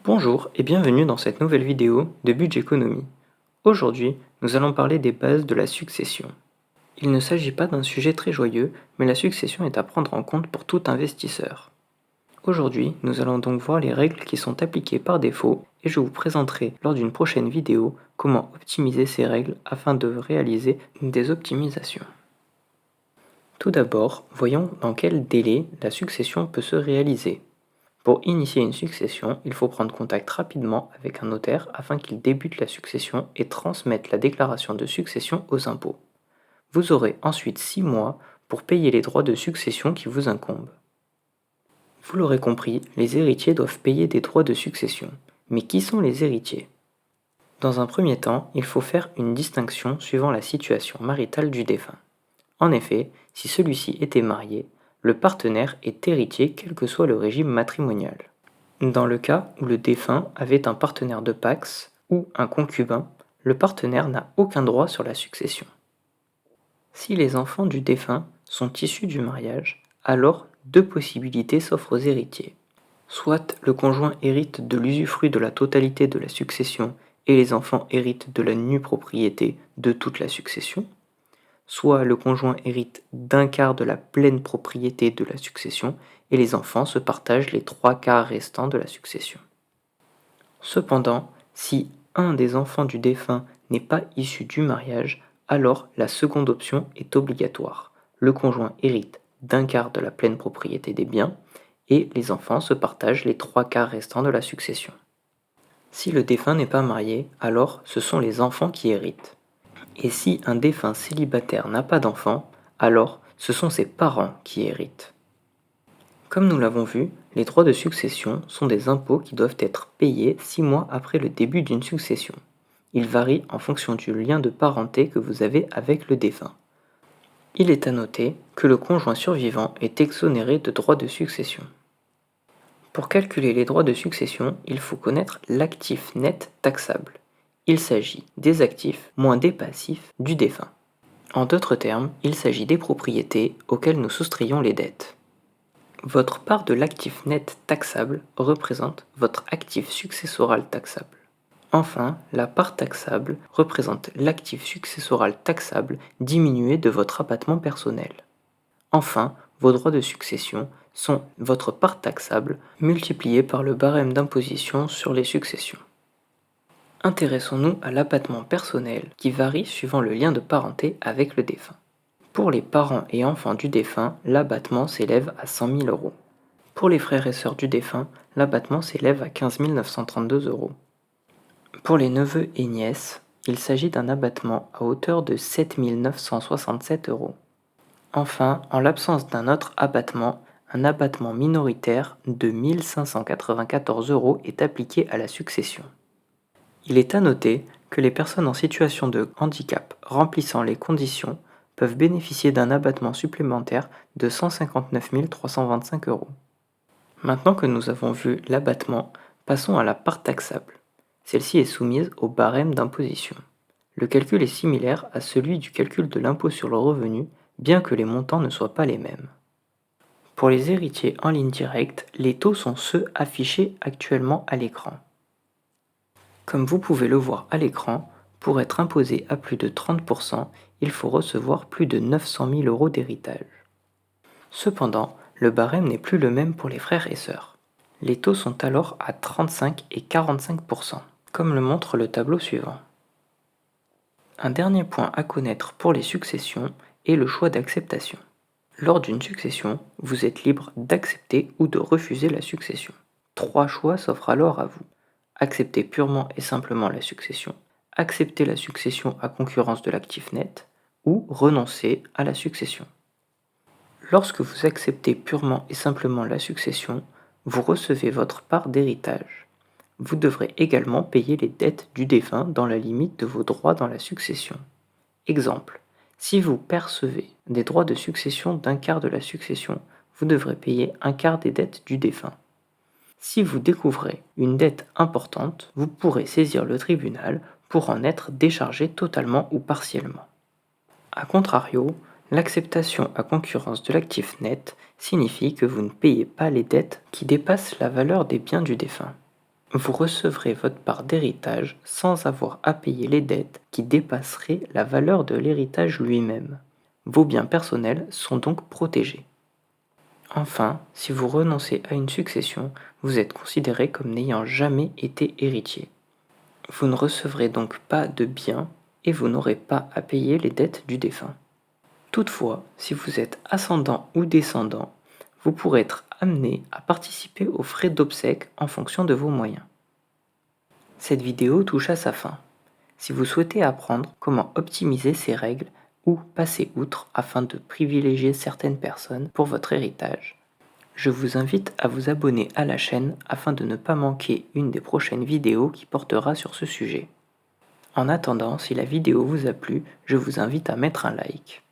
Bonjour et bienvenue dans cette nouvelle vidéo de Budgeconomie. Aujourd'hui, nous allons parler des bases de la succession. Il ne s'agit pas d'un sujet très joyeux, mais la succession est à prendre en compte pour tout investisseur. Aujourd'hui, nous allons donc voir les règles qui sont appliquées par défaut et je vous présenterai lors d'une prochaine vidéo comment optimiser ces règles afin de réaliser des optimisations. Tout d'abord, voyons dans quel délai la succession peut se réaliser. Pour initier une succession, il faut prendre contact rapidement avec un notaire afin qu'il débute la succession et transmette la déclaration de succession aux impôts. Vous aurez ensuite 6 mois pour payer les droits de succession qui vous incombent. Vous l'aurez compris, les héritiers doivent payer des droits de succession. Mais qui sont les héritiers? Dans un premier temps, il faut faire une distinction suivant la situation maritale du défunt. En effet, si celui-ci était marié, le partenaire est héritier quel que soit le régime matrimonial. Dans le cas où le défunt avait un partenaire de pax ou un concubin, le partenaire n'a aucun droit sur la succession. Si les enfants du défunt sont issus du mariage, alors deux possibilités s'offrent aux héritiers. Soit le conjoint hérite de l'usufruit de la totalité de la succession et les enfants héritent de la nue propriété de toute la succession, soit le conjoint hérite d'un quart de la pleine propriété de la succession et les enfants se partagent les 3/4 restants de la succession. Cependant, si un des enfants du défunt n'est pas issu du mariage, alors la seconde option est obligatoire. Le conjoint hérite d'un quart de la pleine propriété des biens et les enfants se partagent les 3/4 restants de la succession. Si le défunt n'est pas marié, alors ce sont les enfants qui héritent. Et si un défunt célibataire n'a pas d'enfant, alors ce sont ses parents qui héritent. Comme nous l'avons vu, les droits de succession sont des impôts qui doivent être payés 6 mois après le début d'une succession. Ils varient en fonction du lien de parenté que vous avez avec le défunt. Il est à noter que le conjoint survivant est exonéré de droits de succession. Pour calculer les droits de succession, il faut connaître l'actif net taxable. Il s'agit des actifs moins des passifs du défunt. En d'autres termes, il s'agit des propriétés auxquelles nous soustrayons les dettes. Votre part de l'actif net taxable représente votre actif successoral taxable. Enfin, la part taxable représente l'actif successoral taxable diminué de votre abattement personnel. Enfin, vos droits de succession sont votre part taxable multipliée par le barème d'imposition sur les successions. Intéressons-nous à l'abattement personnel qui varie suivant le lien de parenté avec le défunt. Pour les parents et enfants du défunt, l'abattement s'élève à 100 000 euros. Pour les frères et sœurs du défunt, l'abattement s'élève à 15 932 euros. Pour les neveux et nièces, il s'agit d'un abattement à hauteur de 7 967 euros. Enfin, en l'absence d'un autre abattement, un abattement minoritaire de 1 594 euros est appliqué à la succession. Il est à noter que les personnes en situation de handicap remplissant les conditions peuvent bénéficier d'un abattement supplémentaire de 159 325 euros. Maintenant que nous avons vu l'abattement, passons à la part taxable. Celle-ci est soumise au barème d'imposition. Le calcul est similaire à celui du calcul de l'impôt sur le revenu, bien que les montants ne soient pas les mêmes. Pour les héritiers en ligne directe, les taux sont ceux affichés actuellement à l'écran. Comme vous pouvez le voir à l'écran, pour être imposé à plus de 30%, il faut recevoir plus de 900 000 euros d'héritage. Cependant, le barème n'est plus le même pour les frères et sœurs. Les taux sont alors à 35 et 45%, comme le montre le tableau suivant. Un dernier point à connaître pour les successions est le choix d'acceptation. Lors d'une succession, vous êtes libre d'accepter ou de refuser la succession. 3 choix s'offrent alors à vous. Accepter purement et simplement la succession, accepter la succession à concurrence de l'actif net, ou renoncer à la succession. Lorsque vous acceptez purement et simplement la succession, vous recevez votre part d'héritage. Vous devrez également payer les dettes du défunt dans la limite de vos droits dans la succession. Exemple, si vous percevez des droits de succession d'un quart de la succession, vous devrez payer un quart des dettes du défunt. Si vous découvrez une dette importante, vous pourrez saisir le tribunal pour en être déchargé totalement ou partiellement. A contrario, l'acceptation à concurrence de l'actif net signifie que vous ne payez pas les dettes qui dépassent la valeur des biens du défunt. Vous recevrez votre part d'héritage sans avoir à payer les dettes qui dépasseraient la valeur de l'héritage lui-même. Vos biens personnels sont donc protégés. Enfin, si vous renoncez à une succession, vous êtes considéré comme n'ayant jamais été héritier. Vous ne recevrez donc pas de biens et vous n'aurez pas à payer les dettes du défunt. Toutefois, si vous êtes ascendant ou descendant, vous pourrez être amené à participer aux frais d'obsèques en fonction de vos moyens. Cette vidéo touche à sa fin. Si vous souhaitez apprendre comment optimiser ces règles ou passer outre afin de privilégier certaines personnes pour votre héritage, je vous invite à vous abonner à la chaîne afin de ne pas manquer une des prochaines vidéos qui portera sur ce sujet. En attendant, si la vidéo vous a plu, je vous invite à mettre un like.